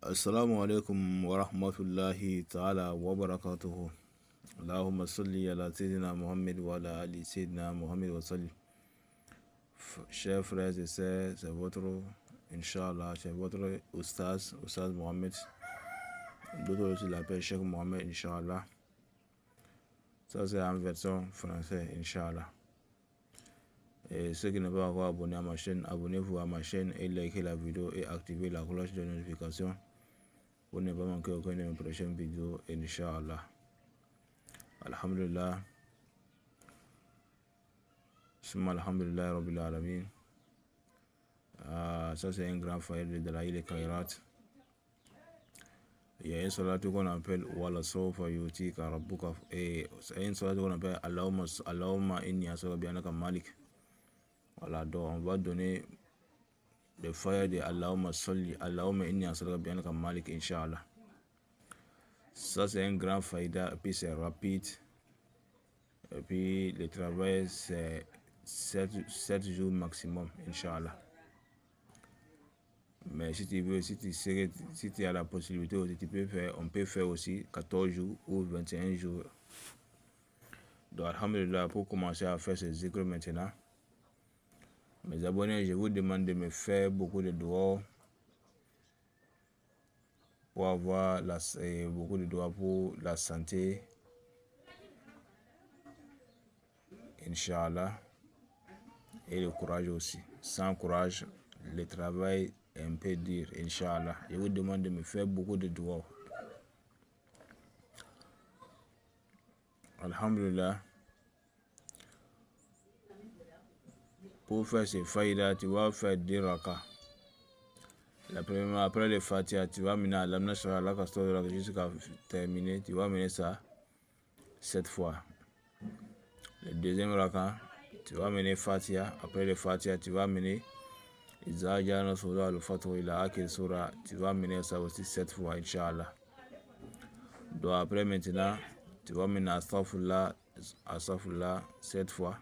Assalamu alaikum wa rahmatullahi ta'ala wa barakatuhu. Allahumma salli ala Sayyidina Muhammad wa ala ali Sayyidina Muhammad wa salli. Chers frères et sœurs, c'est votre, Inch'Allah, c'est votre Oustaz Mohamed. D'autres aussi l'appellent Cheikh Mohamed, Inch'Allah. Ça, c'est en version française, Inch'Allah. Et ceux qui n'ont pas encore abonné à ma chaîne, abonnez-vous à ma chaîne et likez la vidéo et activez la cloche de notification pour ne pas manquer aucune de mes prochaines vidéos, Inch'Allah. Alhamdulillah. Alhamdulillah Rabbil Alamin. Ça c'est un grand frère de Dalaïl et Khairat. Il y a une salat qu'on appelle Wala Sofa Yutika Rabbuka. Et c'est une salat qu'on appelle Allahumma inni as'aluka bi'annaka Malik. Voilà, donc on va donner le fire de Allahumma Salli, Allahumma inni as'aluka bi'annaka Malik, Inch'Allah. Ça c'est un grand faïda, et puis c'est rapide. Et puis le travail c'est 7 jours maximum, Inch'Allah. Mais si tu as la possibilité aussi, on peut faire aussi 14 jours ou 21 jours. Donc, alhamdulillah, pour commencer à faire ce zikr maintenant, mes abonnés, je vous demande de me faire beaucoup de doigts pour avoir beaucoup de doigts pour la santé, Inch'Allah, et le courage aussi. Sans courage, le travail est un peu dur, Inch'Allah. Je vous demande de me faire beaucoup de doigts. Alhamdulillah. Pour faire ces faïdas, tu vas faire 10 rakas. La première, après le Fatiha, tu vas mener à l'amna jusqu'à terminer. Tu vas mener ça 7 fois. Le deuxième raka, tu vas mener Fatiha. Après le Fatiha, tu vas mener Iza Jana Surah al-Fatih ila Akil Surah. Tu vas mener ça aussi 7 fois, Inch'Allah. Donc après maintenant, tu vas mener Astaghfirullah 7 fois.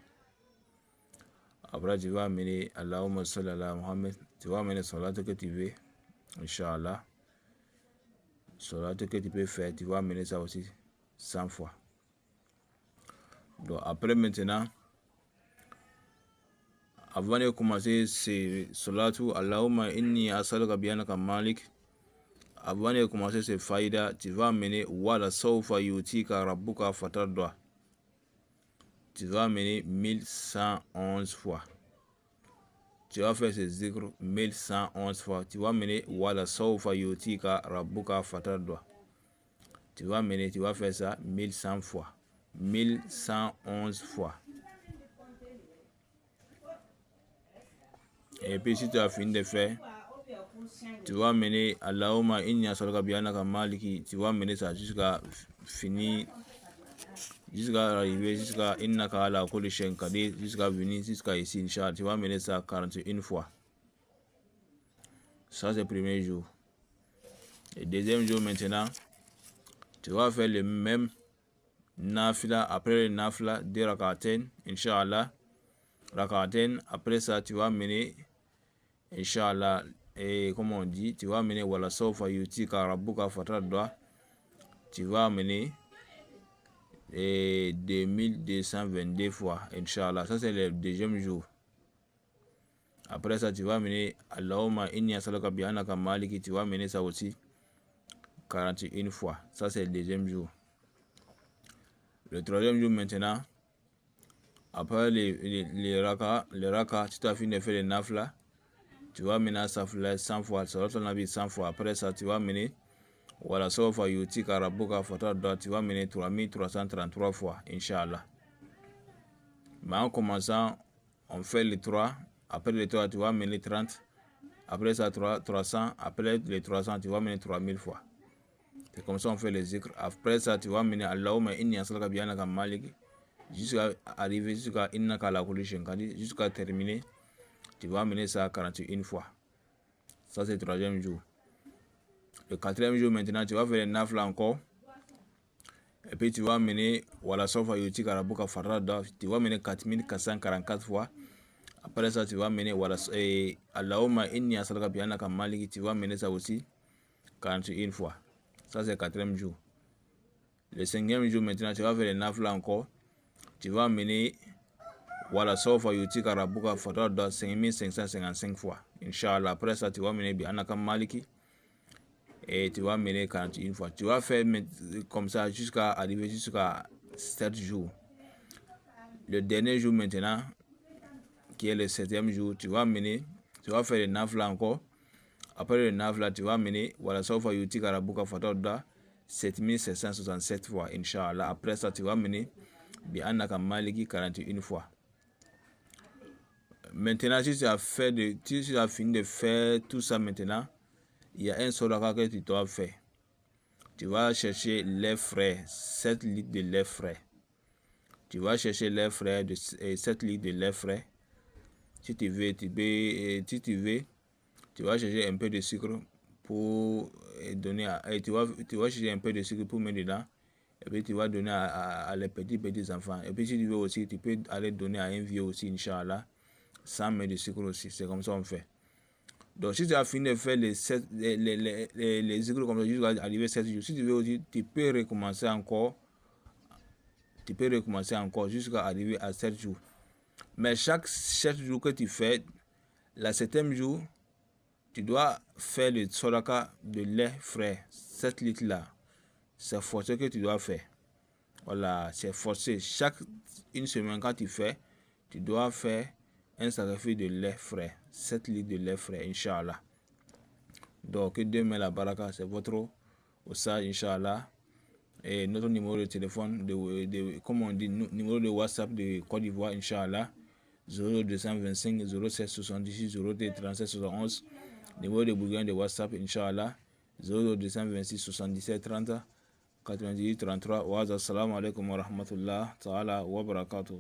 Après, tu vas amener Allahumma salli ala Muhammad. Tu vas amener salat que tu veux, Inch'Allah. Salat que tu peux faire, tu vas amener ça aussi 100 fois. Donc après maintenant, avant de commencer ce salatu Allahumma inni as'aluka bi'annaka Malik, avant de commencer ce faïda, tu vas amener Wala sawfa yutika rabbuka fatarda. Tu vas amener 1111 fois. Tu vas faire ce zikr 1111 fois. Tu vas amener Wala sawfa yutika rabbuka fatarda. Tu vas faire ça 1100 fois. 1111 fois. Et puis si tu as fini de faire, tu vas amener Allahumma inni as'aluka bi'annaka Maliki. Tu vas amener ça jusqu'à finir, jusqu'à arriver, jusqu'à innaka ala kulli shay'in qadir, jusqu'à venir, jusqu'à ici, Inch'Allah. Tu vas amener ça 41 fois. Ça c'est le premier jour. Le deuxième jour maintenant, tu vas faire le même nafila. Après le nafila, 2 rakaten, Inch'Allah. Rakaten, après ça, tu vas mener, Inch'Allah, et comme on dit, tu vas mener Wala sawfa yutika rabbuka fatarda. Tu vas mener 2222 fois, Inch'Allah. Ça c'est le deuxième jour. Après ça, tu vas mener Allahumma inni as'aluka bi'annaka Maliki. Tu vas mener ça aussi 41 fois. Ça c'est le deuxième jour. Le troisième jour maintenant, après les raka, tu as fini de faire les nafla. Tu vas mener ça 100 fois, salat al-Nabi 100 fois. Après ça, tu vas mener Wala sawfa yutika rabbuka fatarda. Tu vas mener 3333 fois, Inch'Allah. Mais en commençant, on fait les 3. Après les 3, tu vas mener 30. Après ça, 300. Après les 300, tu vas mener 3000 fois. C'est comme ça on fait les zikr. Après ça, tu vas mener Allahumma inni as'aluka bi'annaka Malik. Jusqu'à arriver jusqu'à innaka ala kulli shay'in qadir, jusqu'à terminer. Tu vas mener ça 41 fois. Ça c'est le troisième jour. Le quatrième jour maintenant, tu vas faire les nafla encore. Et puis tu vas mener Wala sawfa yutika rabbuka fatarda. Tu vas mener 4444 fois. Après ça, tu vas mener Allahumma inni as'aluka bi'annaka Malik. Tu vas mener ça aussi 41 fois. Ça, c'est le 4e jour. Le 5e jour, maintenant, tu vas faire les nafla encore. Tu vas amener voilà, sauf yutika rabuka fatada 5555 fois. Inch'Allah. Après ça, tu vas amener Bi'anaka Maliki. Et tu vas amener 41 fois. Tu vas faire comme ça jusqu'à arriver jusqu'à 7 jours. Le dernier jour maintenant, qui est le 7e jour, tu vas faire le nafla encore. Après le nafla, tu vas amener voilà, sauf yutika rabuka fatada 7767 fois. Inch'Allah. Après ça, tu vas amener Bi'anaka Maliki 41 fois. Maintenant, si tu as fini de faire tout ça maintenant, il y a un sodaka que tu dois faire. Tu vas chercher lait frais, 7 litres de lait frais. Tu vas chercher lait frais, 7 litres de lait frais. Si tu veux, tu vas chercher un peu de sucre pour donner tu vas chercher un peu de sucre pour mettre dedans. Et puis tu vas donner à les petits enfants. Et puis si tu veux aussi, tu peux aller donner à un vieux aussi, Inch'Allah. Sans mettre de sucre aussi, c'est comme ça on fait. Donc si tu as fini de faire les sucres comme ça jusqu'à arriver 7 jours, si tu veux aussi, tu peux recommencer encore jusqu'à arriver à 7 jours. Mais chaque 7 jours que tu fais, la 7e jour, tu dois faire le sodaka de lait frais, 7 litres là. C'est forcé que tu dois faire. Voilà, c'est forcé. Chaque une semaine quand tu fais, tu dois faire un sacrifice de lait frais, 7 litres de lait frais, Inch'Allah. Donc, demain la baraka, c'est votre Ossage, Inch'Allah. Et notre numéro de téléphone, comme on dit, numéro de WhatsApp de Côte d'Ivoire, Inch'Allah, 0225 07 78 02 37 71. Numéro de Bourgogne de WhatsApp, Inch'Allah, 0226 77 30 98 33. Wa assalamu alaikum wa rahmatullah ta'ala wa barakatuh.